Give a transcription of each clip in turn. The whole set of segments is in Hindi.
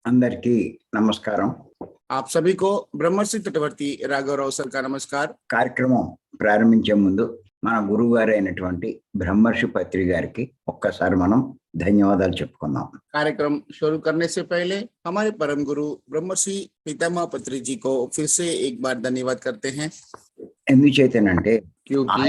అందరికీ నమస్కారం. आप सभी को ब्रह्मर्षि तटवर्ती राघवराव सर का नमस्कार। కార్యక్రమం ప్రారంభించే ముందు మన గురువు గారు అయినటువంటి బ్రహ్మర్షి పత్రి గారికి ఒక్కసారి మనం ధన్యవాదాలు చెప్పుకుందాం. कार्यक्रम शुरू करने से पहले हमारे परम गुरु ब्रह्मर्षि पितामह पत्री जी को फिर से एक बार धन्यवाद करते हैं, ఎందుచేతనంటే क्योंकि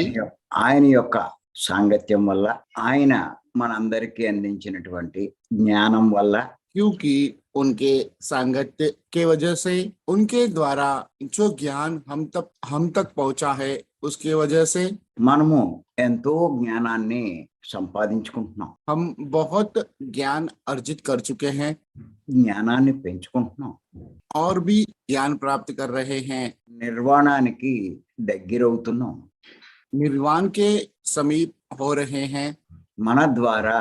ఆయన యొక్క సాంగత్యం వల్ల, ఆయన మనందరికీ అందించినటువంటి జ్ఞానం వల్ల, क्योंकि उनके सांगत्य के वजह से, उनके द्वारा जो ज्ञान हम तक पहुंचा है, उसके वजह से మనము ఎంతో జ్ఞానాన్ని సంపాదించుకుంటున్నాం, हम बहुत ज्ञान अर्जित कर चुके हैं జ్ఞానాన్ని పెంచుకుంటున్నాం, और भी ज्ञान प्राप्त कर रहे हैं, నిర్వాణానికి దగ్గరవుతున్నాం. निर्वाण के समीप हो रहे हैं। మన ద్వారా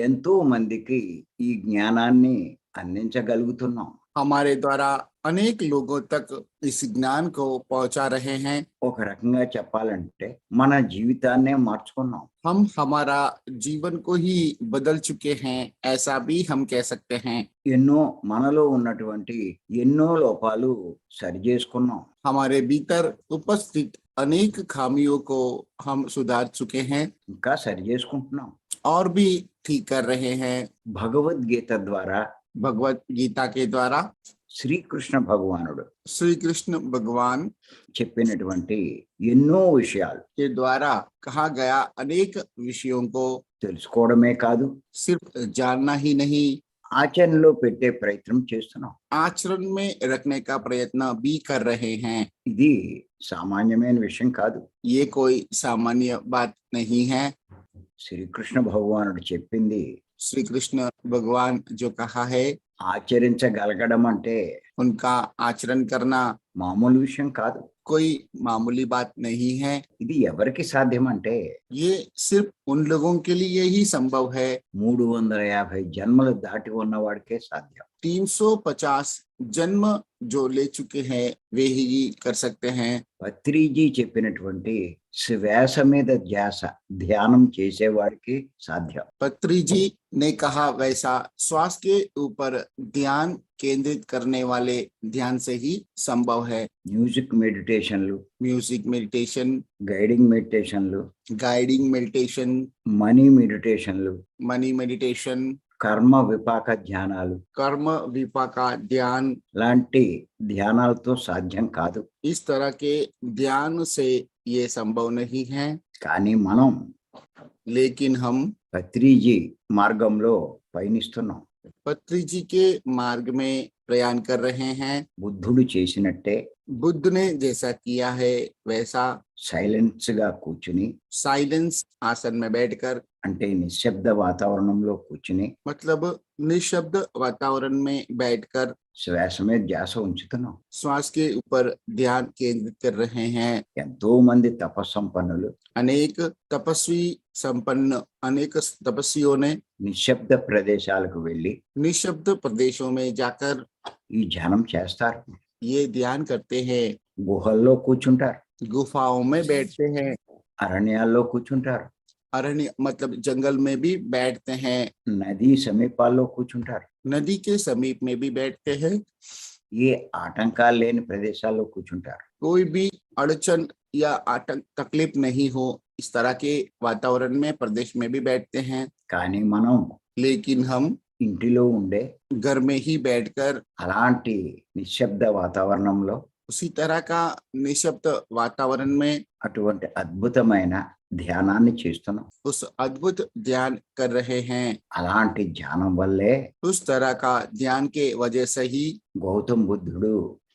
ఎంతో మందికి ఈ జ్ఞానాన్ని అందించగలుగుతున్నాం. हमारे द्वारा अनेक लोगों तक इस ज्ञान को पहुंचा रहे हैं। ఒక రకంగా చెప్పాలంటే మన జీవితాన్నే మార్చుకున్నాం. हम हमारा जीवन को ही बदल चुके हैं, ऐसा भी हम कह सकते हैं। ఎన్నో మనలో ఉన్నటువంటి ఎన్నో లోపాలు సరి చేసుకున్నాం. हमारे भीतर उपस्थित अनेक खामियों को हम सुधार चुके हैं ఇంకా సరి చేసుకుంటున్నాం. और भी ठीक कर रहे हैं। భగవద్గీత ద్వారా भगवत गीता के द्वारा శ్రీకృష్ణ భగవానుడు श्री कृष्ण भगवान చెప్పినటువంటి ఎన్నో విషయాలు के द्वारा कहा गया अनेक विषयों को తెలుసుకోవడమే కాదు, सिर्फ जानना ही नहीं, ఆచరణలో పెట్టే ప్రయత్నం చేస్తున్నాం. आचरण में रखने का प्रयत्न भी कर रहे हैं। ఇది సామాన్యమైన విషయం కాదు. ये कोई सामान्य बात नहीं है। శ్రీకృష్ణ భగవానుడు చెప్పింది श्री कृष्ण भगवान जो कहा है, ఆచరించగలగడం అంటే उनका आचरण करना మామూలు విషయం కాదు. कोई मामूली बात नहीं है। ఇది ఎవరికి సాధ్యం అంటే ये सिर्फ उन लोगों के लिए ही संभव है 350 జన్మలు దాటి ఉన్నవాడికే సాధ్యం. 350 जन्म जो ले चुके हैं वे ही कर सकते हैं। పత్రిజీ చెప్పినటువంటి శ్వాస మీద ధ్యానం చేసేవాడికి సాధ్యం. पत्री जी ने कहा वैसा श्वास के ऊपर ध्यान केंद्रित करने वाले ध्यान से ही संभव है। మ్యూజిక్ మెడిటేషన్లు, म्यूजिक मेडिटेशन, గైడింగ్ మెడిటేషన్లు, गाइडिंग मेडिटेशन, మనీ మెడిటేషన్లు, मनी मेडिटेशन, కర్మ విపాక ధ్యానాలు कर्म विपाका ध्यान, లాంటి ధ్యానాలతో సాధ్యం కాదు. इस तरह के ध्यान से ये संभव नहीं है। కానీ మనం लेकिन हम పత్రిజీ మార్గంలో పయనిస్తున్నాం. पत्री जी के मार्ग में प्रयाण कर रहे हैं। బుద్ధుడు చేసినట్టే बुद्ध ने जैसा किया है वैसा సైలెన్స్ గా కూర్చుని, साइलेंस आसन में बैठकर, అంటే నిశ్శబ్ద వాతావరణంలో కూర్చుని मतलब निशब्द वातावरण में बैठकर శ్వాస మీద ధ్యాస ఉంచుతున్నాం. श्वास के ऊपर ध्यान केंद्रित कर रहे हैं। ఎంతో మంది తపస్సంపన్నులు अनेक तपस्वी संपन्न, अनेक तपस्वियों ने నిశ్శబ్ద ప్రదేశాలకు వెళ్ళి निशब्द प्रदेशों में जाकर ఈ ధ్యానం చేస్తారు. ये ध्यान करते हैं। గుహల్లో కూర్చుంటారు, गुफाओं में बैठते हैं, అరణ్యాల్లో కూర్చుంటారు, अरण्य मतलब जंगल में भी बैठते हैं, నదీ సమీపాల్లో కూర్చుంటారు, नदी के समीप में भी बैठते हैं, ఏ ఆటంకాలు లేని ప్రదేశాల్లో కూర్చుంటారు. कोई भी अड़चन या तकलीफ नहीं हो इस तरह के वातावरण में, प्रदेश में भी बैठते हैं। కానీ మనం लेकिन हम ఇంటిలో ఉండే घर में ही बैठकर అలాంటి నిశ్శబ్ద వాతావరణంలో उसी तरह का निशब्द वातावरण में అటువంటి అద్భుతమైన ధ్యానాన్ని చేస్తున్నాం. उस अद्भुत ध्यान कर रहे हैं। అలాంటి ధ్యానం వల్లే उस तरह का ध्यान के वजह से ही గౌతమ్ బుద్ధుడు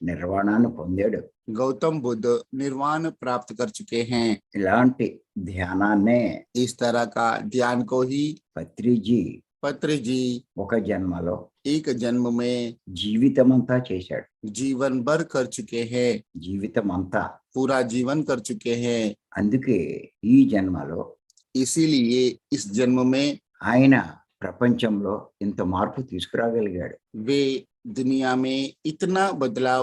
నిర్వాణాన్ని పొందాడు. गौतम बुद्ध निर्वाण प्राप्त कर चुके हैं। ఇలాంటి ధ్యానాన్నే इस तरह का ध्यान को ही పత్రిజీ पत्री जी ఒక జన్మలో एक जन्म में జీవితమంతా చేశాడు. जीवन भर कर चुके हैं, జీవితమంతా. पूरा जीवन कर चुके हैं। అందుకే ఈ జన్మలో इसीलिए इस जन्म में ఆయన ప్రపంచంలో ఇంత మార్పు తీసుకురాగలిగాడు. वे दुनिया में इतना बदलाव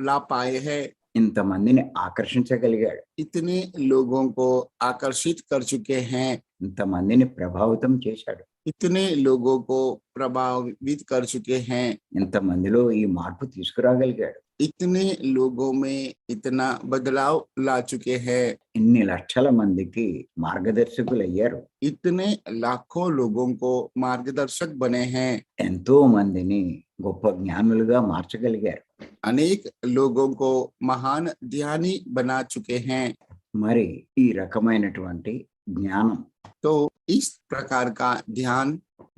ला पाए हैं, ఇంతమందిని ఆకర్షించగలిగాడు, इतने लोगों को आकर्षित कर चुके हैं, ఇంతమందిని ప్రభావితం చేశాడు. इतने लोगों को प्रभावित कर चुके हैं, ఇంతమందిలో ఈ మార్పు తీసుకురాగలిగాడు. इतने लोगों में इतना बदलाव ला चुके हैं, ఇన్ని లక్షల మందికి మార్గదర్శకులు అయ్యారు. इतने लाखों लोगों को मार्गदर्शक बने हैं, ఎంతో మందిని గొప్ప జ్ఞానులుగా మార్చగలిగారు. अनेक लोगों को महान ध्यानी बना चुके हैं। మరి ఈ రకమైనటువంటి జ్ఞానం, तो इस प्रकार का ध्यान,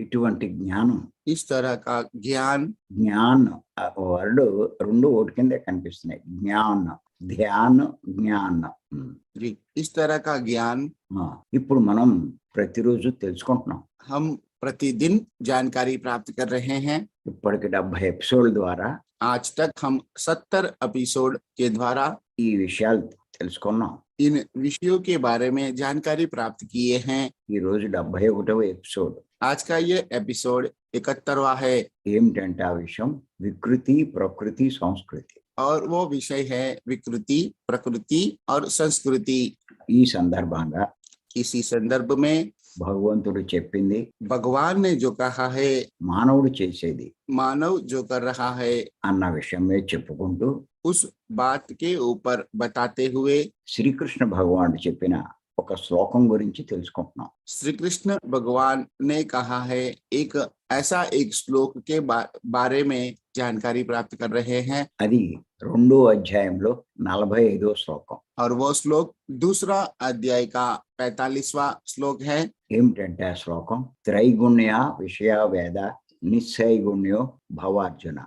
ఇటువంటి జ్ఞానం, इस तरह का ज्ञान, జ్ఞాన్ వర్డ్ రెండు ఒకటి కిందే కనిపిస్తున్నాయి. జ్ఞాన్, ధ్యాన్, జ్ఞాన్. जी, इस तरह का ज्ञान ఇప్పుడు మనం ప్రతిరోజు తెలుసుకుంటున్నాం. हम प्रतिदिन जानकारी प्राप्त कर रहे हैं। ఇప్పటికి 70 ఎపిసోడ్ ద్వారా आज तक हम 70 एपिसोड के द्वारा ఈ విషయాలు తెలుసుకున్నాం. इन विषयों के बारे में जानकारी प्राप्त किए हैं। ఈ రోజు 71వ ఎపిసోడ్. आज का ये एपिसोड 71वां है ఏమిటంటే ఆ విషయం వికృతి, ప్రకృతి, సంస్కృతి. और वो विषय है विकृति, प्रकृति और संस्कृति। ఈ సందర్భంగా इसी संदर्भ में భగవంతుడు చెప్పింది, भगवान ने जो कहा है, మానవుడు చేసేది मानव जो कर रहा है, అన్న విషయమే చెప్పుకుంటూ उस बात के ऊपर बताते हुए శ్రీకృష్ణ భగవానుడు చెప్పిన ఒక శ్లోకం గురించి తెలుసుకుంటున్నాం. श्री कृष्ण भगवान ने कहा है, एक ऐसा एक श्लोक के बारे में जानकारी प्राप्त कर रहे हैं। అది 2వ అధ్యాయంలో 45వ శ్లోకం. और वो श्लोक दूसरा अध्याय का 45वां श्लोक है। ఏమిటంటే ఆ శ్లోకం, త్రైగుణ్య విషయ వేద నిశ్చైగుణ్యో భవార్జున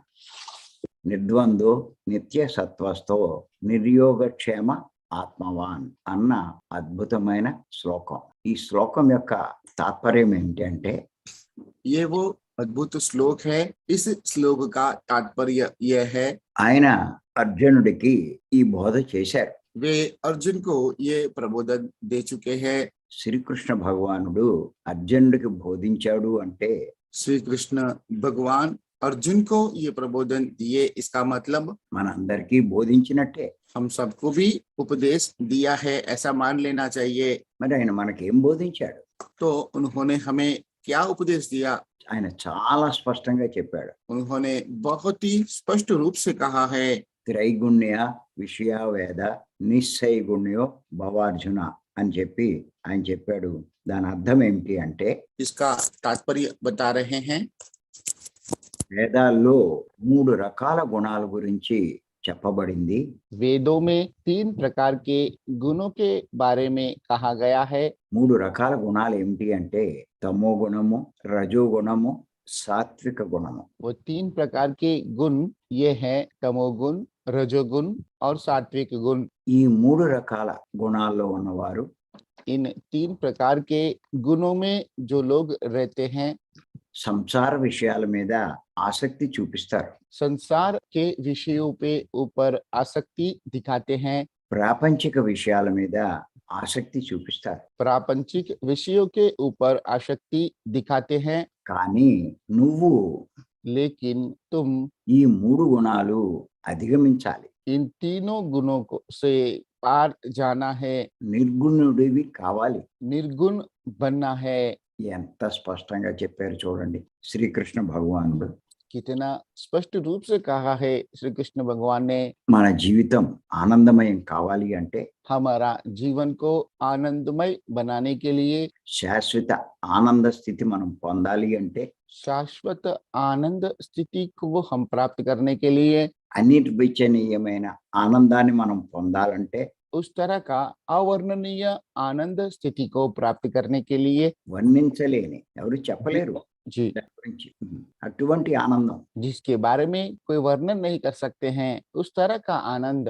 నిర్ద్వందో నిత్య సత్వస్థో నిర్యోగక్షేమ ఆత్మవాన్ అన్న అద్భుతమైన శ్లోకం. ఈ శ్లోకం యొక్క తాత్పర్యం ఏంటంటే, ये वो अद्भुत श्लोक है। इस श्लोक का तात्पर्य यह है, ఆయన అర్జునుడికి ఈ బోధ చేశారు. वे अर्जुन को ये प्रबोधन दे चुके हैं। శ్రీకృష్ణ భగవానుడు అర్జునుడికి బోధించాడు అంటే श्री कृष्ण भगवान अर्जुन को ये प्रबोधन दिए, इसका मतलब మనందరికీ బోధించినట్టే. हम सबको भी उपदेश दिया है, ऐसा मान लेना चाहिए। మరి ఆయన మనకేం బోధించాడు? तो उन्होंने हमें क्या उपदेश दिया? ఆయన చాలా స్పష్టంగా చెప్పాడు. उन्होंने बहुत ही स्पष्ट रूप से कहा है, త్రైగుణ్య విషయ వేద నిశ్చైగుణ్యో భవార్జున అని చెప్పి ఆయన చెప్పాడు. దాని అర్థం ఏమిటి అంటే, इसका तात्पर्य बता रहे हैं। వేదాల్లో 3 రకాల గుణాల గురించి చెప్పబడింది. वेदों में 3 प्रकार के गुणों के बारे में कहा गया है। 3 రకాల గుణాలు ఏమిటి అంటే తమో గుణము, రజో గుణము, సాత్విక గుణము. वो 3 प्रकार के गुण ये हैं तमोगुण, रजोगुण और सात्विक गुण। ఈ 3 రకాల గుణాల్లో ఉన్నవారు इन 3 प्रकार के गुणों में जो लोग रहते हैं, సంసార విషయాల మీద ఆసక్తి చూపిస్తారు. संसार के विषयों पे ऊपर आसक्ति दिखाते हैं, ప్రాపంచిక విషయాల మీద ఆసక్తి చూపిస్తారు. प्रापंचिक विषयों के ऊपर आसक्ति दिखाते हैं। కానీ నువ్వు लेकिन तुम ఈ 3 గుణాలు అధిగమించాలి. इन तीनों गुणों को से पार जाना है, నిర్గుణుడివి కావాలి. निर्गुण बनना है। ఎంత స్పష్టంగా చెప్పారు చూడండి శ్రీకృష్ణ భగవానుడు. कितना स्पष्ट रूप से कहा है श्री कृष्ण भगवान ने। మన జీవితం ఆనందమయం కావాలి అంటే, हमारा जीवन को आनंदमय बनाने के लिए, శాశ్వత ఆనంద స్థితి మనం పొందాలి అంటే, शाश्वत आनंद स्थिति को हम प्राप्त करने के लिए, అనిర్వచనీయమైన ఆనందాన్ని మనం పొందాలంటే, उस तरह का अवर्णनीय आनंद स्थिति को प्राप्त करने के लिए, వర్ణించలేని, ఎవరు చెప్పలేరు जी, దాని గురించి, అటువంటి ఆనందం जिसके बारे में कोई वर्णन नहीं कर सकते हैं, उस तरह का आनंद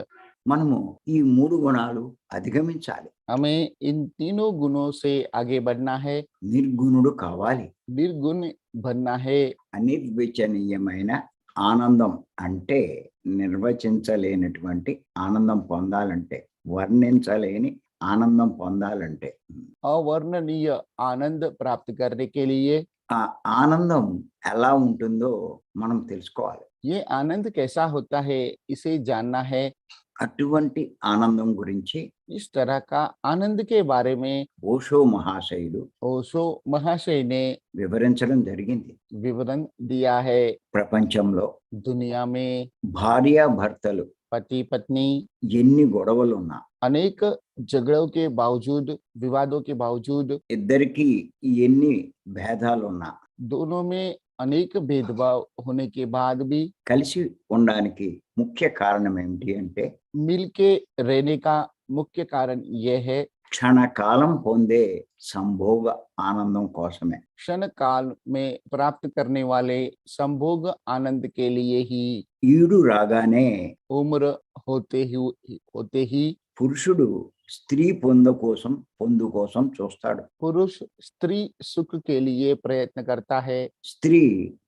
మనము ఈ 3 గుణాలు అధిగమించాలి. हमें इन तीनों गुणों से आगे बढ़ना है, నిర్గుణుడు కావాలి. निर्गुण बनना है। అనిర్వచనీయమైన ఆనందం అంటే నిర్వచించలేనటువంటి ఆనందం పొందాలంటే, వర్ణించలేని ఆనందం పొందాలంటే, अवर्णनीय आनंद प्राप्त करने के लिए, ఆ ఆనందం ఎలా ఉంటుందో మనం తెలుసుకోవాలి. ये आनंद कैसा होता है इसे जानना है। అటువంటి ఆనందం గురించి इस तरह का आनंद के बारे में ఓషో మహాశయుడు ओशो महाशय ने వివరించడం జరిగింది. विवरण दिया है। ప్రపంచంలో दुनिया में భార్యాభర్తలు पति पत्नी ఎన్ని గొడవలున్నా अनेक झगड़ों के बावजूद, विवादों के बावजूद, ఇద్దరికి ఎన్ని భేదాలున్నా दोनों में अनेक भेदभाव होने के बाद भी కలిసి ఉండడానికి ముఖ్య కారణం ఏమిటి అంటే मिल के रहने का मुख्य कारण यह है క్షణకాలం పొందే సంభోగ ఆనందం కోసమే. क्षण काल में प्राप्त करने वाले संभोग आनंद के लिए ही ఈడు రాగానే उम्र होते ही పురుషుడు స్త్రీ పొందు కోసం చూస్తాడు. पुरुष स्त्री सुख के लिए प्रयत्न करता है। స్త్రీ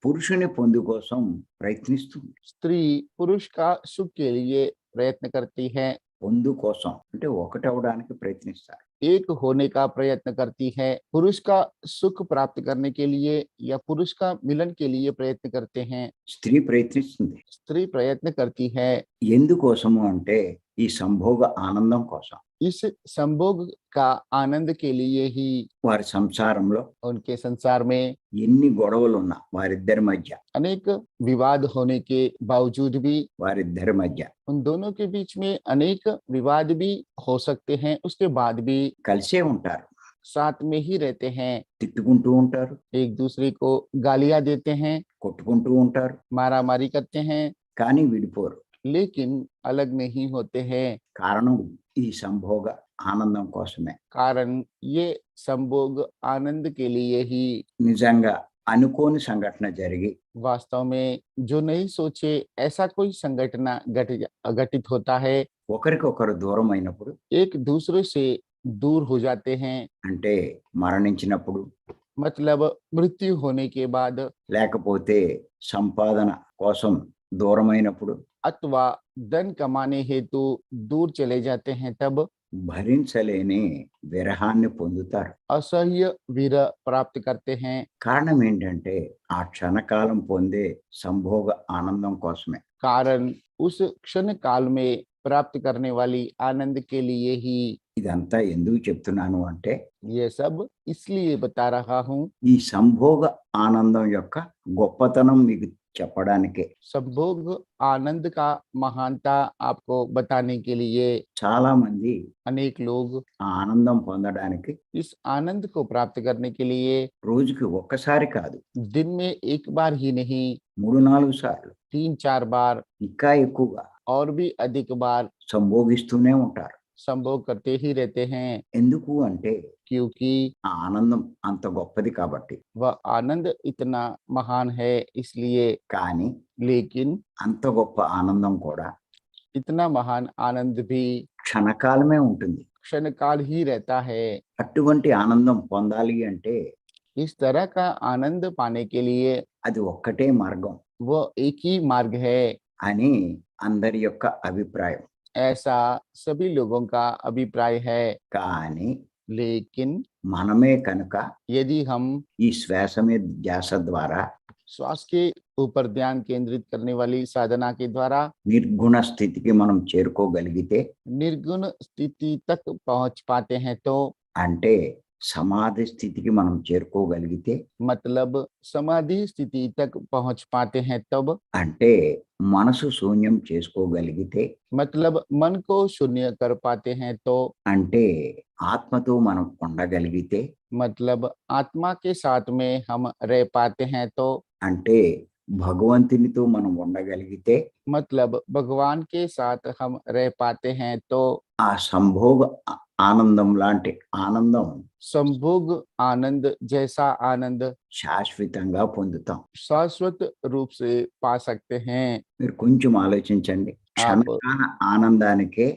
పురుషుని పొందు కోసం ప్రయత్నిస్తుంది. स्त्री पुरुष का सुख के लिए प्रयत्न करती है। పొందు కోసం అంటే ఒకటవడానికి ప్రయత్నిస్తారు. एक होने का प्रयत्न करती है। पुरुष का सुख प्राप्त करने के लिए या पुरुष का मिलन के लिए प्रयत्न करते हैं। స్త్రీ ప్రయత్నిస్తుంది. स्त्री प्रयत्न करती है ఎందుకోసము అంటే ఈ సంభోగ ఆనందం కోసం. इस संभोग का आनंद के लिए ही। వారి సంసారంలో उनके संसार में ఎన్ని గొడవలున్నా వారిద్దరి మధ్య अनेक विवाद होने के बावजूद भी, వారిద్దరి మధ్య उन दोनों के बीच में अनेक विवाद भी हो सकते हैं, उसके बाद भी కలిసే ఉంటారు. साथ में ही रहते हैं। తిట్టుకుంటూ ఉంటారు, एक दूसरे को गालियां देते हैं, కొట్టుకుంటూ ఉంటారు, मारा मारी करते हैं, కానీ విడిపోరు. लेकिन अलग नहीं होते हैं। కారణం ఈ సంభోగ ఆనందం కోసమే. कारण ये संभोग आनंद के लिए ही। నిజంగా అనుకోని సంఘటన జరిగి वास्तव में जो नहीं सोचे ऐसा कोई संगठन घटित होता है, ఒకరికొకరు దూరం అయినప్పుడు एक दूसरे से दूर हो जाते हैं, అంటే మరణించినప్పుడు, मतलब मृत्यु होने के बाद, లేకపోతే సంపాదన కోసం దూరమైనప్పుడు, अथवा धन कमाने हेतु दूर चले जाते हैं, तब భరించలేని విరహాన్ని పొందుతారు. असह्य विरह प्राप्त करते हैं। కారణం ఏంటంటే ఆ క్షణకాలం పొందే సంభోగ ఆనందం కోసమే. कारण उस क्षण काल में प्राप्त करने वाली आनंद के लिए ही। ఇదంతా ఎందుకు చెప్తున్నాను అంటే ये सब इसलिए बता रहा हूँ, ఈ సంభోగ ఆనందం యొక్క గొప్పతనం మీకు చెప్పడానికే. संभोग आनंद का महानता आपको बताने के लिए। చాలా మంది अनेक लोग ఆ ఆనందం పొందడానికి इस आनंद को प्राप्त करने के लिए రోజుకి ఒక్కసారి కాదు, दिन में एक बार ही नहीं, 3-4 సార్లు, 3-4 बार ఇంకా ఎక్కువగా और भी अधिक बार సంభోగిస్తూనే ఉంటారు. संभोग करते ही रहते हैं, ఎందుకు అంటే क्योंकि ఆ ఆనందం అంత గొప్పది కాబట్టి. वह आनंद इतना महान है इसलिए। కానీ लेकिन అంత గొప్ప ఆనందం కూడా इतना महान आनंद भी క్షణకాలమే ఉంటుంది. क्षण काल ही रहता है। అటువంటి ఆనందం పొందాలి అంటే इस तरह का आनंद पाने के लिए అది ఒక్కటే మార్గం वो एक ही मार्ग है, అని అందరి యొక్క అభిప్రాయం. ऐसा सभी लोगों का अभिप्राय है। కానీ लेकिन మనమే కనుక यदि हम ఈ శ్వాస మీద ధ్యాస ద్వారా श्वास के ऊपर ध्यान केंद्रित करने वाली साधना के द्वारा నిర్గుణ స్థితికి మనం చేరుకోగలిగితే, निर्गुण स्थिति तक पहुंच पाते हैं, तो అంటే సమాధి స్థితికి మనం చేరుకోగలిగితే, मतलब समाधि स्थिति तक पहुंच पाते हैं, तब అంటే మనసు శూన్యం చేసుకోగలిగితే, मतलब मन को शून्य कर पाते हैं, तो అంటే ఆత్మతో మనం ఉండగలిగితే, मतलब आत्मा के साथ में हम रह पाते हैं, तो అంటే భగవంతునితో మనం ఉండగలిగితే, मतलब भगवान के साथ हम रह पाते हैं, तो ఆ సంభోగ ఆనందం లాంటి ఆనందం संभोग आनंद जैसा आनंद శాశ్వతంగా పొందుతాం. शाश्वत रूप से पा सकते हैं। మీరు కొంచెం ఆలోచించండి. క్షణకాల ఆనందానికే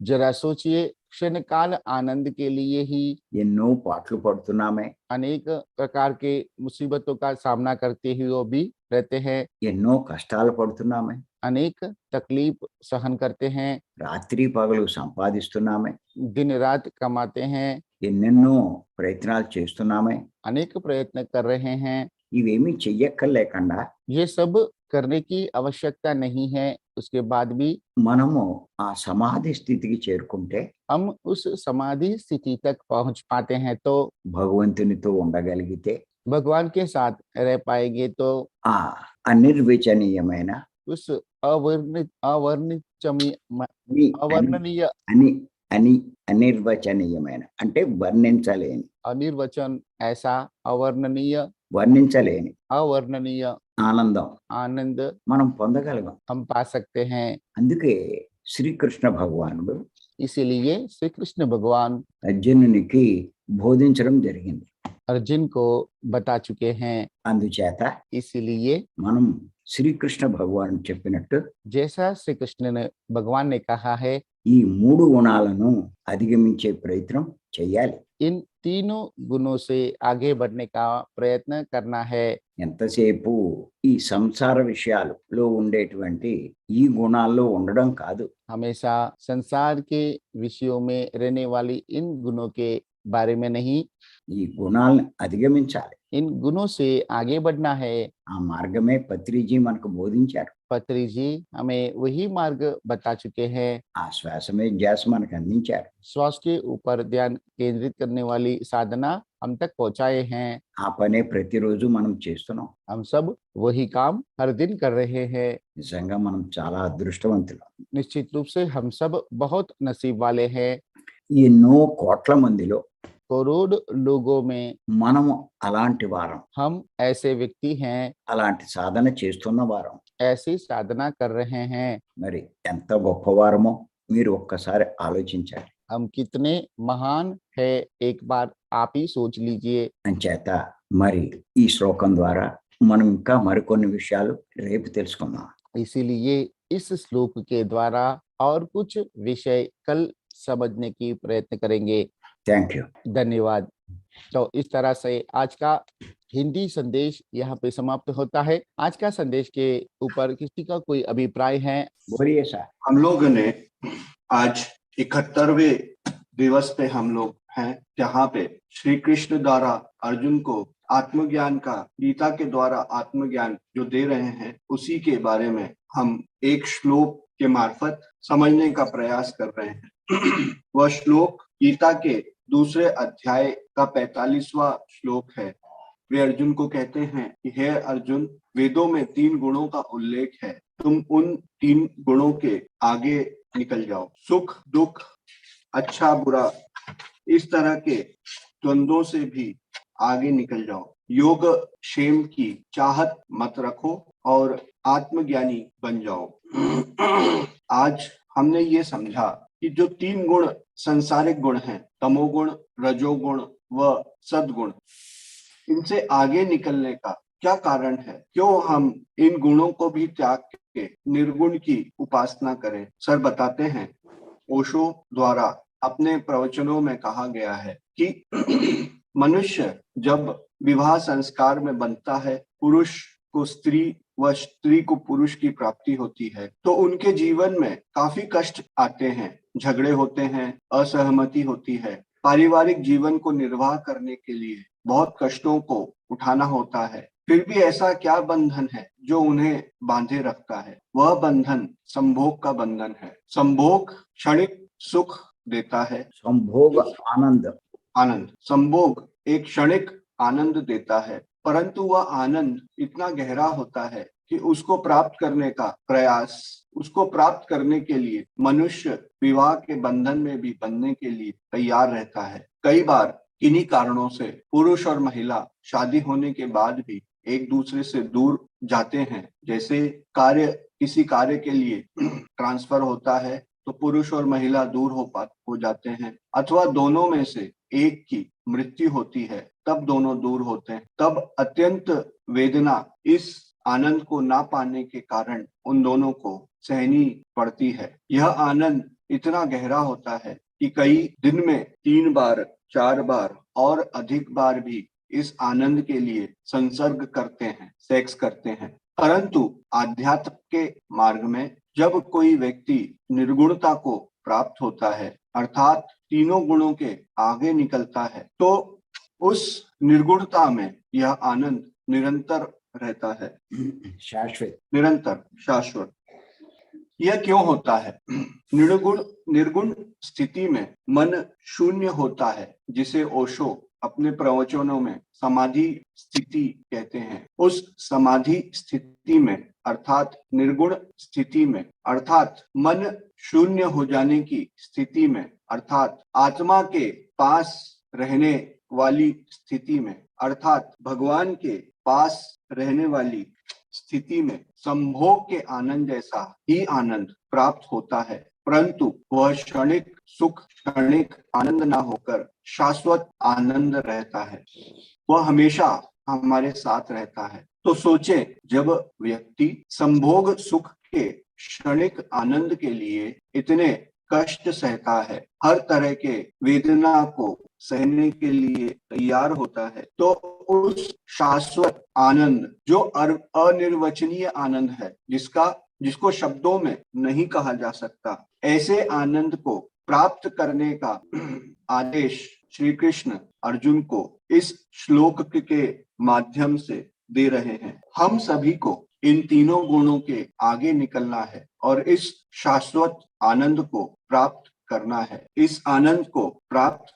जरा सोचिए, क्षण काल आनंद के लिए ही ఎన్నో పాటలు పడుతున్నామే, अनेक प्रकार के मुसीबतों का सामना करते हुए भी रहते हैं, ఎన్నో కష్టాలు పడుతున్నామే, अनेक तकलीफ सहन करते हैं, రాత్రి పగలు సంపాదిస్తున్నామే, दिन रात कमाते हैं, ఎన్నెన్నో ప్రయత్నాలు చేస్తున్నామే. अनेक प्रयत्न कर रहे हैं। ఇవేమీ చెయ్యక్కర్లేకుండా ये सब करने की आवश्यकता नहीं है, उसके बाद भी మనము ఆ సమాధి స్థితికి చేరుకుంటే हम उस समाधि स्थिति तक पहुंच पाते हैं, तो భగవంతునితో ఉండగలిగితే भगवान के साथ रह पाएंगे, तो ఆ అనిర్వచనీయమైన उस अवर्णित अवर्णित అని అని अवर्णनीय అని అని అనిర్వచనీయమైన అంటే వర్ణించలేని अनिर्वचन ऐसा अवर्णनीय వర్ణించలేని अवर्णनीय ఆనందం आनंद మనం పొందగలం. हम पा सकते हैं। అందుకే శ్రీకృష్ణ భగవానుడు इसीलिए श्री कृष्ण भगवान అర్జునునికి బోధించడం జరిగింది. अर्जुन को बता चुके हैं। అందుచేత इसीलिए మనం శ్రీకృష్ణ భగవాన్ చెప్పినట్టు जैसा श्री कृष्ण ने भगवान ने कहा है, ఈ మూడు గుణాలను అధిగమించే ప్రయత్నం చేయాలి. इन तीनों गुणों से आगे बढ़ने का प्रयत्न करना है। ఎంతసేపు ఈ సంసార విషయాలలో ఉండేటువంటి ఈ గుణాల్లో ఉండడం కాదు, हमेशा संसार के विषयों में रहने वाली इन गुणों के बारे में नहीं, ఈ గుణాలను అధిగమించాలి. इन गुणों से आगे बढ़ना है। ఆ మార్గమే పత్రిజీ మనకు బోధించారు. पत्री जी हमें वही मार्ग बता चुके हैं। ఆ శ్వాసమే ధ్యాస మనకు అందించారు. श्वास के ऊपर ध्यान केंद्रित करने वाली साधना हम तक पहुंचाए हैं। ఆ పనే ప్రతిరోజు మనం చేస్తున్నాం. हम सब वही काम हर दिन कर रहे हैं। నిజంగా మనం చాలా అదృష్టవంతులం. निश्चित रूप से हम सब बहुत नसीब वाले हैं। ఈ ఎన్నో కోట్ల మందిలో करोड़ लोगों में మనము అలాంటి వారం, हम ऐसे व्यक्ति हैं, అలాంటి సాధన చేస్తున్న వారం. ऐसी साधना कर रहे हैं। మరి ఎంత గొప్పవారమో మీరు ఒక్కసారి ఆలోచించాలి. हम कितने महान है, एक बार आप ही सोच लीजिए। అంచేత మరి ఈ శ్లోకం ద్వారా మనం ఇంకా మరికొన్ని విషయాలు రేపు తెలుసుకుందాం. इसीलिए इस श्लोक के द्वारा और कुछ विषय कल समझने की प्रयत्न करेंगे। Thank you. धन्यवाद। तो इस तरह से आज का हिंदी संदेश यहाँ पे समाप्त होता है। आज का संदेश के ऊपर किसी का कोई अभिप्राय है? बोलिए सर. हम लोग ने आज 71वें दिवस पे हम लोग हैं, जहाँ पे श्री कृष्ण द्वारा अर्जुन को आत्मज्ञान का, गीता के द्वारा आत्मज्ञान जो दे रहे हैं, उसी के बारे में हम एक श्लोक के मार्फत समझने का प्रयास कर रहे हैं। वह श्लोक गीता के दूसरे अध्याय का 45वां श्लोक है। वे अर्जुन को कहते हैं कि हे अर्जुन, वेदों में 3 गुणों का उल्लेख है, तुम उन 3 गुणों के आगे निकल जाओ। सुख दुख, अच्छा बुरा, इस तरह के द्वंद्वों से भी आगे निकल जाओ। योग क्षेम की चाहत मत रखो और आत्मज्ञानी बन जाओ। आज हमने ये समझा कि जो 3 गुण संसारिक गुण हैं, तमोगुण, रजोगुण व सद्गुण, इनसे आगे निकलने का क्या कारण है? क्यों हम इन गुणों को भी त्याग के निर्गुण की उपासना करें? सर बताते हैं, ओशो द्वारा अपने प्रवचनों में कहा गया है कि मनुष्य जब विवाह संस्कार में बनता है, पुरुष को स्त्री व स्त्री को पुरुष की प्राप्ति होती है, तो उनके जीवन में काफी कष्ट आते हैं, झगड़े होते हैं, असहमति होती है। पारिवारिक जीवन को निर्वाह करने के लिए बहुत कष्टों को उठाना होता है। फिर भी ऐसा क्या बंधन है जो उन्हें बांधे रखता है? वह बंधन संभोग का बंधन है। संभोग क्षणिक सुख देता है, సంభోగ ఆనంద, आनंद। संभोग एक क्षणिक आनंद देता है, परंतु वह आनंद इतना गहरा होता है कि उसको प्राप्त करने का प्रयास, उसको प्राप्त करने के लिए मनुष्य विवाह के बंधन में भी बंधने के लिए तैयार रहता है। कई बार किन्हीं कारणों से पुरुष और महिला शादी होने के बाद भी एक दूसरे से दूर जाते हैं। जैसे किसी कार्य के लिए ट्रांसफर होता है तो पुरुष और महिला दूर हो जाते हैं, अथवा दोनों में से एक की मृत्यु होती है, तब दोनों दूर होते हैं। तब अत्यंत वेदना इस आनंद को ना पाने के कारण उन दोनों को सहनी पड़ती है। यह आनंद इतना गहरा होता है कि कई दिन में 3 बार 4 बार और अधिक बार भी इस आनंद के लिए संसर्ग करते हैं, सेक्स करते हैं। परंतु आध्यात्म के मार्ग में जब कोई व्यक्ति निर्गुणता को प्राप्त होता है, अर्थात तीनों गुणों के आगे निकलता है, तो उस निर्गुणता में यह आनंद निरंतर रहता है, शाश्वत। निरंतर, शाश्वत। यह क्यों होता है? निर्गुण स्थिति में मन शून्य होता है, जिसे ओशो अपने प्रवचनों में समाधि स्थिति कहते हैं। उस समाधि स्थिति में अर्थात निर्गुण स्थिति में अर्थात मन शून्य हो जाने की स्थिति में अर्थात आत्मा के पास रहने वाली स्थिति में अर्थात भगवान के पास रहने वाली स्थिति में संभोग के आनंद जैसा ही आनंद प्राप्त होता है, परंतु वह क्षणिक सुख, क्षणिक आनंद ना होकर शाश्वत आनंद रहता है। वह हमेशा हमारे साथ रहता है। तो सोचे, जब व्यक्ति संभोग सुख के क्षणिक आनंद के लिए इतने कष्ट सहता है, हर तरह के वेदना को सहने के लिए तैयार होता है, तो उस शाश्वत आनंद जो अनिर्वचनीय आनंद है, जिसको शब्दों में नहीं कहा जा सकता, ऐसे आनंद को प्राप्त करने का आदेश श्री कृष्ण अर्जुन को इस श्लोक के माध्यम से दे रहे हैं। हम सभी को इन तीनों गुणों के आगे निकलना है और इस शाश्वत आनंद को प्राप्त करना है। इस आनंद को प्राप्त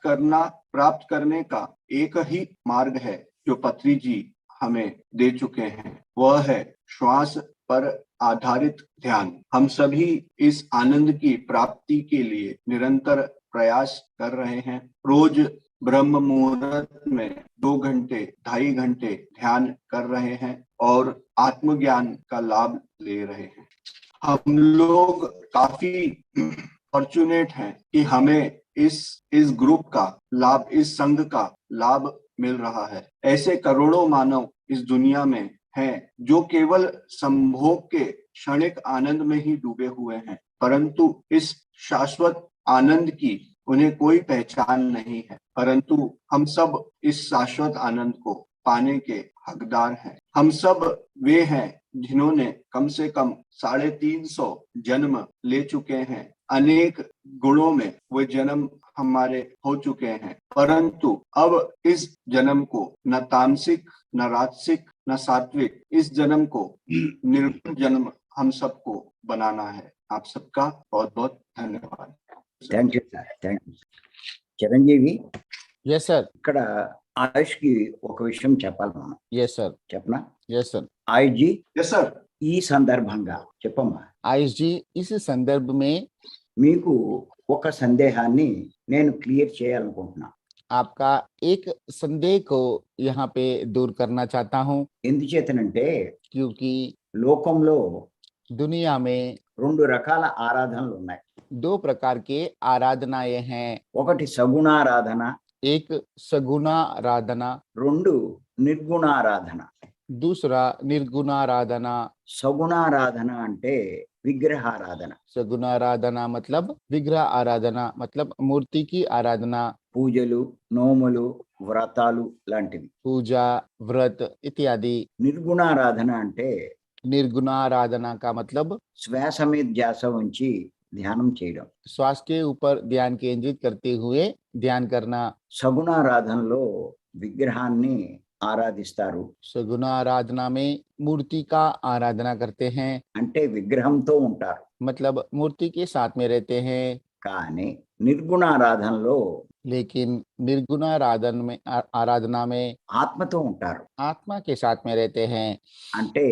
करने का एक ही मार्ग है जो पत्री जी हमें दे चुके हैं, वह है श्वास पर आधारित ध्यान। हम सभी इस आनंद की प्राप्ति के लिए निरंतर प्रयास कर रहे हैं। रोज ब्रह्म मुहूर्त में 2 घंटे 2.5 घंटे ध्यान कर रहे हैं और आत्मज्ञान का लाभ ले रहे हैं। हम लोग काफी फॉर्चुनेट हैं कि हमें इस ग्रुप का लाभ, इस संघ का लाभ मिल रहा है। ऐसे करोड़ों मानव इस दुनिया में हैं जो केवल संभोग के क्षणिक आनंद में ही डूबे हुए हैं, परंतु इस शाश्वत आनंद की उन्हें कोई पहचान नहीं है। परंतु हम सब इस शाश्वत आनंद को पाने के हकदार हैं। हम सब वे हैं जिन्होंने कम से कम 350 जन्म ले चुके हैं। अनेक गुणों में वे जन्म हमारे हो चुके हैं, परंतु अब इस जन्म को न तामसिक, न राजसिक, न सात्विक, इस जन्म को निर्गुण जन्म हम सबको बनाना है। आप सबका बहुत बहुत धन्यवाद। Thank you sir, thank you. Chiranjeevi, yes sir. ఇక్కడ ఆయుష్ కి ఒక విషయం చెప్పాలి మనం. Yes sir. చెప్పనా? Yes sir. Ayush ji, yes sir. ఈ సందర్భంగా చెప్పమ్మా. आयुष जी, इस संदर्भ में మీకు ఒక సందేహాన్ని నేను క్లియర్ చేయాలనుకుంటున్నా. आपका एक संदेह को यहाँ पे दूर करना चाहता हूँ, ఎందుచేతనంటే क्योंकि లోకంలో दुनिया में 2 రకాల ఆరాధనలు ఉన్నాయి. 2 प्रकार के आराधनाएं हैं. ఒకటి సగుణారాధన, एक सगुणाराधना, 2 నిర్గుణారాధన. दूसरा निर्गुणाराधना. సగుణారాధన అంటే విగ్రహారాధన. सगुणाराधना मतलब विग्रह आराधना, मतलब मूर्ति की आराधना, పూజలు, నోములు, వ్రతాలు లాంటివి. पूजा, व्रत इत्यादि. నిర్గుణారాధన అంటే निर्गुणाराधना का मतलब శ్వాస మీద ధ్యాస ఉంచి ధ్యానం చేయడం. श्वास के ऊपर ध्यान केंद्रित करते हुए ध्यान करना. సగుణారాధనలో విగ్రహాన్ని ఆరాధిస్తారు. सगुणाराधना में मूर्ति का आराधना करते हैं, అంటే విగ్రహంతో ఉంటారు. मतलब मूर्ति के साथ में रहते हैं. కానీ నిర్గుణారాధనలో लेकिन आराधना में ఆత్మతో ఉంటారు. आत्मा के साथ में रहते हैं, అంటే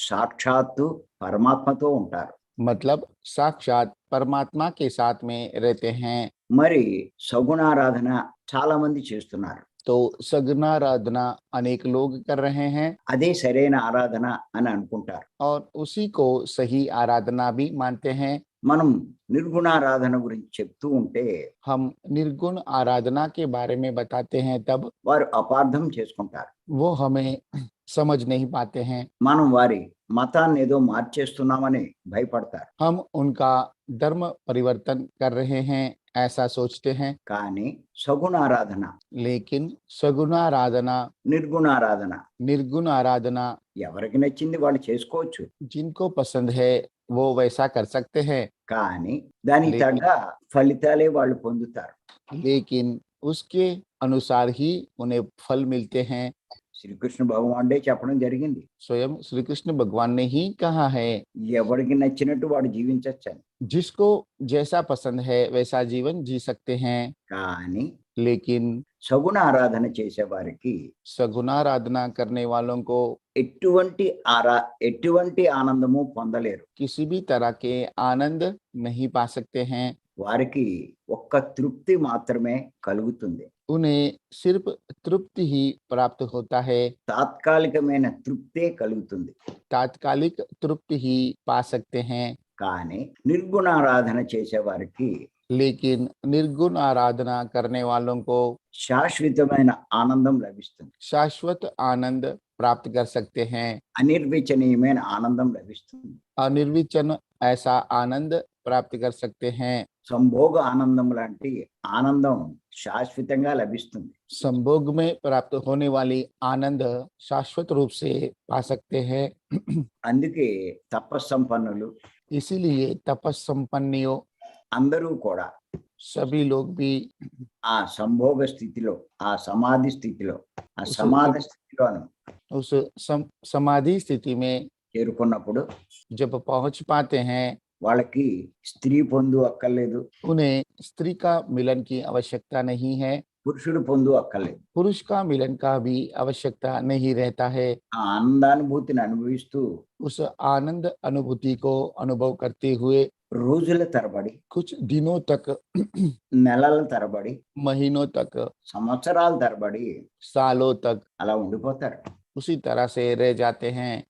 సాక్షాత్తు పరమాత్మతో ఉంటారు. मतलब साक्षात परमात्मा के साथ में रहते हैं. మరి సగుణారాధన చాలా మంది చేస్తున్నారు. तो सगुणाराधना अनेक लोग कर रहे हैं అదే సరైన ఆరాధన అని అనుకుంటారు. और उसी को सही आराधना भी मानते हैं. మనం నిర్గుణారాధన గురించి చెప్తూ ఉంటే हम निर्गुण आराधना के बारे में बताते हैं तब వారు అపార్థం చేసుకుంటారు. वो हमें समझ नहीं पाते हैं. మనం వారి మతాన్ని ఏదో మార్చేస్తున్నామని భయపడతారు. हम उनका धर्म परिवर्तन कर रहे हैं ऐसा सोचते हैं. కానీ సగుణారాధన, लेकिन सगुणाराधना, నిర్గుణారాధన निर्गुण आराधना ఎవరికి నచ్చింది వాళ్ళు చేసుకోవచ్చు. जिनको पसंद है वो वैसा कर सकते हैं, కానీ దానికి లేకిన్ తగ్గ ఫలితాలే వాళ్ళు పొందుతారు. लेकिन उसके अनुसार ही उन्हें फल मिलते हैं. శ్రీకృష్ణ భగవానుడే చెప్పడం జరిగింది. स्वयं श्री कृष्ण भगवान ने ही कहा है, ఎవరికి నచ్చినట్టు వాడు జీవించొచ్చని. जिसको जैसा पसंद है वैसा जीवन जी सकते हैं, కానీ लेकिन సగుణ ఆరాధన చేసే వారికి सगुणाराधना करने वालों को ఎటువంటి ఆనందము పొందలేరు. किसी भी तरह के आनंद नहीं पा सकते हैं। వారికి ఒక్క తృప్తి మాత్రమే కలుగుతుంది. उन्हें सिर्फ तृप्ति ही प्राप्त होता है, తాత్కాలికమైన తృప్తే కలుగుతుంది. तात्कालिक तृप्ति ही पा सकते हैं। కానీ నిర్గుణారాధన చేసే వారికి लेकिन निर्गुण आराधना करने वालों को శాశ్వతమైన ఆనందం లభిస్తుంది. शाश्वत आनंद प्राप्त कर सकते हैं। అనిర్వచనీయమైన ఆనందం లభిస్తుంది. अनिर्वचन ऐसा आनंद प्राप्त कर सकते हैं। సంభోగ ఆనందం లాంటి ఆనందం శాశ్వతంగా లభిస్తుంది. संभोग में प्राप्त होने वाली आनंद शाश्वत रूप से पा सकते हैं। అందుకే తపస్సంపన్నులు इसीलिए तपस्संपन्नियों అందరూ కూడా सभी लोग भी ఆ సంభోగ స్థితిలో, ఆ సమాధి స్థితిలో, ఆ ఉసు- సమాధి స్థితిలోను उस समाधि स्थिति में చేరుకున్నప్పుడు जब पहुंच पाते हैं, వాళ్ళకి స్త్రీ పొందు అక్కర్లేదు, उन्हें स्त्री का मिलन की आवश्यकता नहीं है, పురుషుడు పొందు అక్కర్లేదు. पुरुष का मिलन का भी आवश्यकता नहीं रहता है। ఆ ఆనందానుభూతిని అనుభవిస్తూ उस आनंद अनुभूति को अनुभव करते हुए రోజుల తరబడి, कुछ दिनों तक, నెలల తరబడి, महीनों तक, సంవత్సరాల తరబడి सालों तक అలా ఉండిపోతారు. उसी तरह से रह जाते हैं।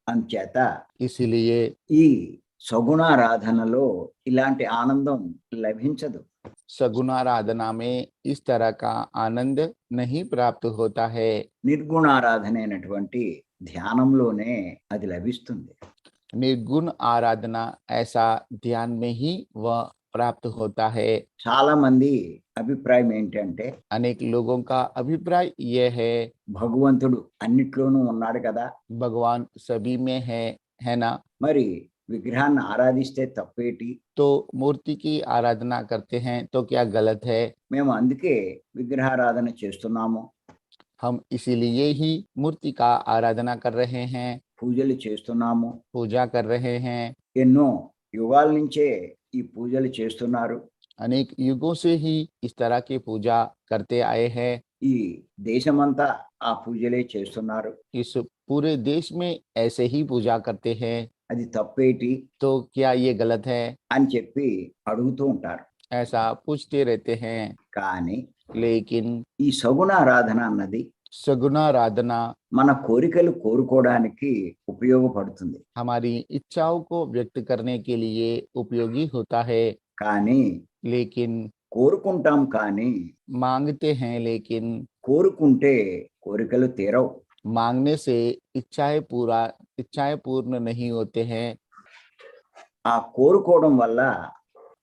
అందుచేత इसीलिए ఈ సగుణారాధనలో ఇలాంటి ఆనందం లభించదు. सगुणाराधना में इस तरह का आनंद नहीं प्राप्त होता है। నిర్గుణారాధన అయినటువంటి ధ్యానంలోనే అది లభిస్తుంది. निर्गुण आराधना ऐसा ध्यान में ही वह प्राप्त होता है। చాలా మంది అభిప్రాయం ఏంటంటే अनेक लोगों का अभिप्राय यह है, భగవంతుడు అన్నిట్లోనూ ఉన్నాడు కదా, भगवान सभी में है ना, మరి విగ్రహాన్ని ఆరాధిస్తే తప్పేటి, तो मूर्ति की आराधना करते हैं तो क्या गलत है? మేము అందుకే విగ్రహారాధన చేస్తున్నాము, हम इसीलिए ही मूर्ति का आराधना कर रहे हैं, పూజలు చేస్తున్నాము, पूजा कर रहे हैं। ఎన్నో యుగాల నుంచే ఈ పూజలు చేస్తున్నారు. अनेक युगों से ही इस तरह की पूजा करते आए हैं। ఈ దేశమంతా ఆ పూజలే చేస్తున్నారు. इस पूरे देश में ऐसे ही पूजा करते हैं, అది తప్పేటి तो क्या ये गलत है? అని చెప్పి అడుగుతూ ఉంటారు. ऐसा पूछते रहते हैं। కానీ लेकिन ఈ సగుణారాధన అన్నది सगुणाराधना మన కోరికలు కోరుకోవడానికి ఉపయోగపడుతుంది. हमारी इच्छाओं को व्यक्त करने के लिए उपयोगी होता है, కానీ लेकिन కోరుకుంటాం, కానీ मांगते हैं, लेकिन కోరుకుంటే కోరికలు తీరవు. मांगने से इच्छाएं पूर्ण नहीं होते हैं। ఆ కోరుకోవడం వల్ల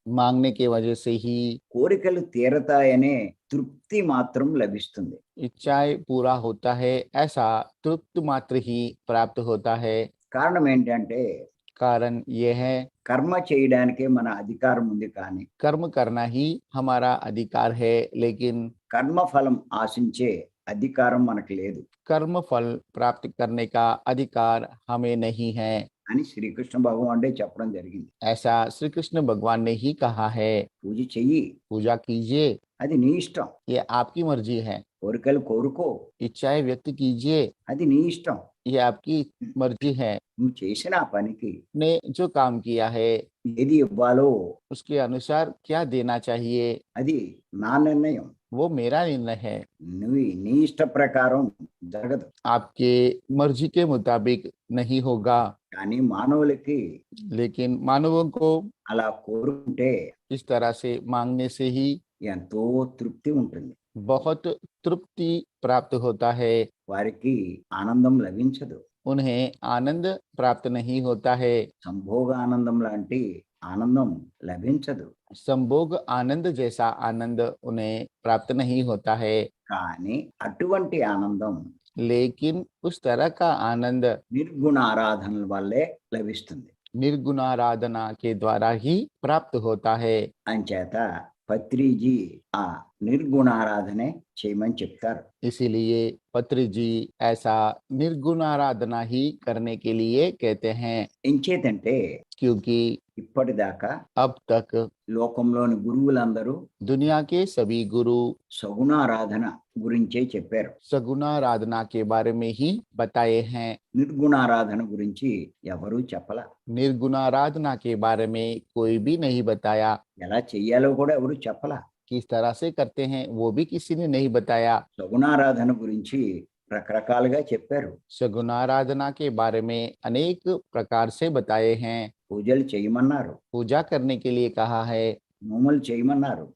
मांगने के वजह से ही కోరికలు తీరతాయనే తృప్తి మాత్రం లభిస్తుంది. इच्छाएं पूरा होता है, ऐसा तृप्त मात्र ही प्राप्त होता है। కారణం ఏంటంటే कारण यह है, కర్మ చేయడానికే మన అధికారం ఉంది, కానీ कर्म करना ही हमारा अधिकार है, लेकिन కర్మ ఫలం ఆశించే అధికారం మనకు లేదు कर्म फल प्राप्त करने का अधिकार हमें नहीं है, అని శ్రీకృష్ణ భగవానుడే చెప్పడం జరిగింది. ऐसा श्री कृष्ण भगवान ने ही कहा है। పూజ చెయ్యి, पूजा कीजिए, అది నీ ఇష్టం. ये आपकी मर्जी है। కోరికలు కోరుకో, इच्छाएं व्यक्त कीजिए, అది నీ ఇష్టం. ये आपकी मर्जी है। నువ్వు చేసిన ఆ పనికి ने जो काम किया है ఏది ఇవ్వాలో उसके अनुसार क्या देना चाहिए, అది నా నిర్ణయం. वो मेरा निर्णय है। నువ్వు నీ ఇష్ట ప్రకారం జరగదు. आपके मर्जी के मुताबिक नहीं होगा, కానీ మానవులకి लेकिन मानवों को అలా కోరుకుంటే इस तरह से मांगने से ही ఎంతో తృప్తి ఉంటుంది. बहुत तृप्ति प्राप्त होता है, వారికి ఆనందం లభించదు. उन्हें आनंद प्राप्त नहीं होता है। సంభోగ ఆనందం లాంటి ఆనందం లభించదు. संभोग आनंद जैसा आनंद उन्हें प्राप्त नहीं होता है, కానీ అటువంటి ఆనందం लेकिन उस तरह का आनंद నిర్గుణ ఆరాధనల వల్లే లభిస్తుంది. निर्गुणाराधना के द्वारा ही प्राप्त होता है। అంచేత పత్రిజీ ఆ నిర్గుణారాధనే చేయమని చెప్తారు. इसीलिए पत्री जी ऐसा निर्गुण आराधना ही करने के लिए कहते हैं, ఎంచేతంటే क्योंकि ఇప్పటిదాకా अब तक లోకంలోని గురువులందరూ दुनिया के सभी गुरु సగుణారాధన గురించే చెప్పారు. सगुणाराधना के बारे में ही बताए हैं, నిర్గుణారాధన గురించి ఎవరూ చెప్పల. निर्गुणाराधना के बारे में कोई भी नहीं बताया, ఎలా చెయ్యాలో కూడా ఎవరు చెప్పల. किस तरह से करते हैं वो भी किसी ने नहीं बताया। సగుణారాధన గురించి రకరకాలుగా చెప్పారు. सगुणाराधना के बारे में अनेक प्रकार से बताए हैं, పూజలు చేయమన్నారు, पूजा करने के लिए कहा है, నోములు చేయమన్నారు,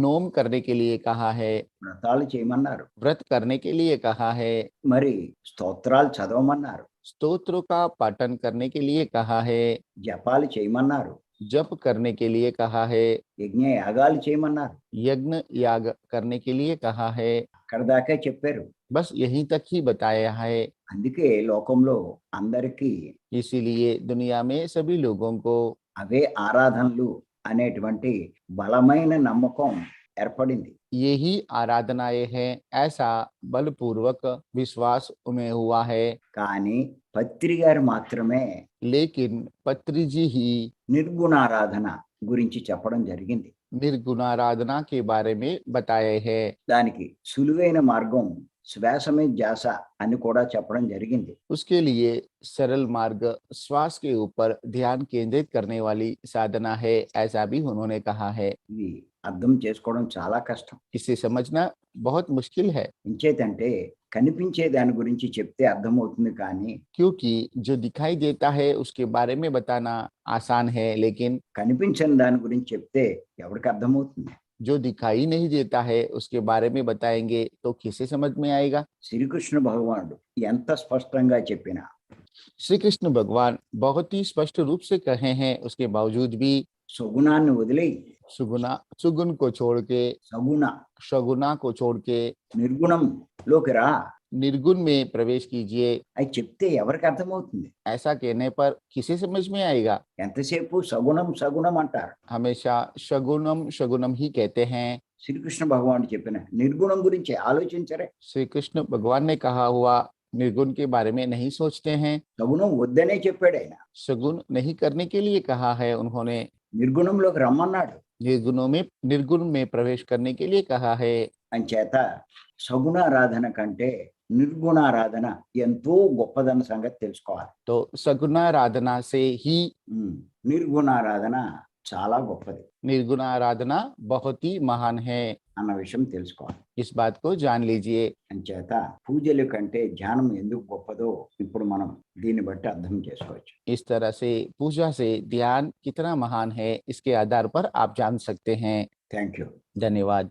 नोम करने के लिए कहा है, వ్రతాలు చేయమన్నారు, व्रत करने के लिए कहा है, మరి స్తోత్రాలు చదవమన్నారు, स्तोत्रों का पाठन करने के लिए कहा है, జపాలు చేయమన్నారు, जप करने के लिए कहा है, యజ్ఞ యాగాలు చేయమన్నారు. यज्ञ याग करने के लिए कहा है। అక్కడ దాకా చెప్పారు. बस यहीं तक ही बताया है। అందుకే లోకంలో అందరికీ इसीलिए दुनिया में सभी लोगों को అవే ఆరాధనలు అనేటువంటి బలమైన నమ్మకం ఏర్పడింది. यही आराधनाएं हैं, ऐसा बलपूर्वक विश्वास उन्हें हुआ है। కానీ పత్రి గారు మాత్రమే लेकिन पत्री जी ही నిర్గుణారాధన గురించి చెప్పడం జరిగింది. निर्गुणाराधना के बारे में बताए हैं। దానికి సులువైన మార్గం శ్వాస మీద ధ్యాస అని కూడా చెప్పడం జరిగింది. उसके लिए सरल मार्ग श्वास के ऊपर ध्यान केंद्रित करने वाली साधना है, ऐसा भी उन्होंने कहा है। ఇది అర్థం చేసుకోవడం చాలా కష్టం. इसे समझना बहुत मुश्किल है, ఇంచేతంటే కనిపించే దాని గురించి చెప్తే అర్థమవుతుంది, కానీ क्योंकि जो दिखाई देता है उसके बारे में बताना आसान है, लेकिन కనిపించని దాని గురించి చెప్తే ఎవరికి అర్థమవుతుంది? जो दिखाई नहीं देता है उसके बारे में बताएंगे तो किसे समझ में आएगा। శ్రీకృష్ణ భగవానుడు ఎంత స్పష్టంగా చెప్పినా श्री कृष्ण भगवान बहुत ही स्पष्ट रूप से कहे हैं, उसके बावजूद भी సగుణాన్ని వదిలేయి सुगुण को छोड़ के, సగుణ शगुना को छोड़ के నిర్గుణంలోకి రా निर्गुण में प्रवेश कीजिए। అని చెప్తే ఎవరికి అర్థమవుతుంది? ऐसा कहने पर किसे समझ में आएगा। ఎంతసేపు సగుణం సగుణం అంటారు. हमेशा शगुनम शगुनम ही कहते हैं। శ్రీకృష్ణ భగవానుడు చెప్పిన నిర్గుణం గురించి ఆలోచించరే. श्री कृष्ण भगवान ने कहा हुआ निर्गुण के बारे में नहीं सोचते हैं। సగుణం వద్దనే చెప్పాడు ఆయన. शगुन नहीं करने के लिए कहा है उन्होंने। నిర్గుణంలోకి రమ్మన్నాడు. निर्गुण में प्रवेश करने के लिए कहा है। అంచేత సగుణారాధన కంటే నిర్గుణారాధన ఎంతో గొప్పదన్న సంగతి తెలుసుకోవాలి. तो सगुणाराधना से ही నిర్గుణారాధన చాలా గొప్పది निर्गुणाराधना बहुत ही महान है, అన్న విషయం తెలుసుకోవాలి. इस बात को जान लीजिए। అంచేత పూజల కంటే ధ్యానం ఎందుకు గొప్పదో ఇప్పుడు మనం దీన్ని బట్టి అర్థం చేసుకోవచ్చు. इस तरह से पूजा से ध्यान कितना महान है, इसके आधार पर आप जान सकते हैं। Thank you. धन्यवाद।